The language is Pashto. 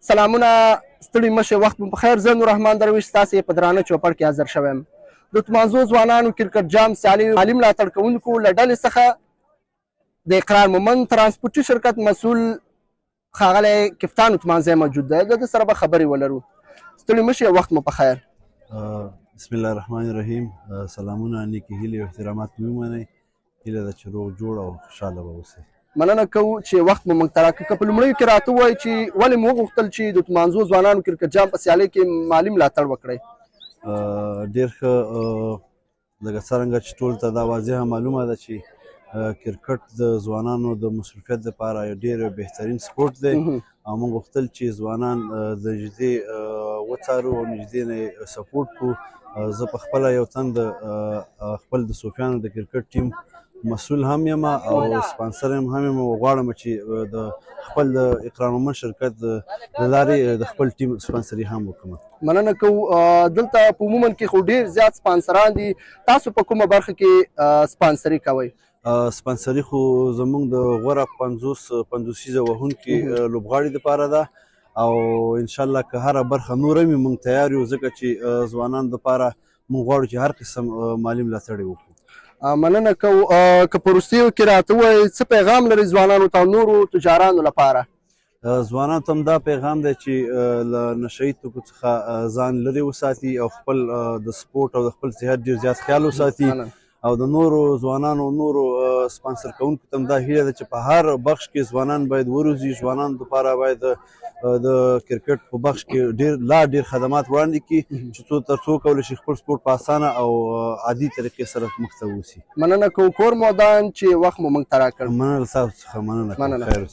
سلامونه ستړي مشه وخت مو په خیر. زه نور رحمان درویش ستاسې په درانه چوپړ کې حاضر شوی یم. د تومانزو ځوانانو کرکټ جام سیالي مالي ملاتړ کوونکو له ډلې څخه د اقرار مومند ترانسپورټي شرکت مسؤل ښاغلی کفتان تومانزی موجود دی. د ده سره به خبرې ولرو. ستړي مشه وخت مو په خیر. بسم الله الرحمن الرحیم. سلامونه، نیکې هیلې او احترامات مې ومنئ. هیله ده چې روغ جوړ او خوشحاله به اوسئ. مننه کوو چې وخت مو موږ ته راکړ. که په لومړیو کې راته ووایئ چې ولې مو وغوښتل چې د تومانزو ځوانانو کرکټ جام په سیالۍ کې مالي ملاتړ وکړئ؟ ډېر ښه. لکه څرنګه چې ټولو ته دا واضحه معلومه ده چې کرکټ د ځوانانو د مصروفیت لپاره یو ډېر بهترین سپورټ دی او موږ غوښتل چې ځوانان د نږدې وڅارو او نږدې نه یې سپورټ کړو. زه په خپله یو تن د خپل د صوفیانو د کرکټ ټیم مسؤل هم یم او سپانسر هم یم او غواړم چې د خپل د اقرار مومند شرکت د لارې د خپل ټیم سپانسري هم وکړم. مننه کوو. دلته په عموما کې خو ډېر زیات سپانسران دي. تاسو په کومه برخه کې سپانسري کوئ؟ سپانسري خو زموږ د غوره 50 وهونکي لوبغاړي دپاره ده او انشاءالله که هره برخه نوره وي موږ تیار یو، ځکه چې ځوانانو دپاره موږ غواړو چې هر قسم مالي ملاتړ یې وکړو. مننه کوو. که په وروستیو کې راته ووایئ څه پیغام لري ځوانانو ته او نورو تجارانو لپاره؟ ځوانانو ته هم دا پیغام دی چې له نشهیي توکو څخه ځان لرې وساتي او خپل د سپورټ او د خپل صحت ډېر زیات خیال وساتي او د نورو ځوانانو نورو سپانسر کوونکو ته هم دا هیله ده چې په هر بخش کې ځوانان باید وروځي. ځوانانو لپاره باید د کرکټ په بخش کې ډېر خدمات وړاندې کړي چې تر څو کولی شي خپل سپورټ په اسانه او عادي طریقې سره مخ ته ووسي. مننه کوو کور مو ودان چې وخت مو موږ ته راکړ. مننه له تاسو څخه. مننه. خیر.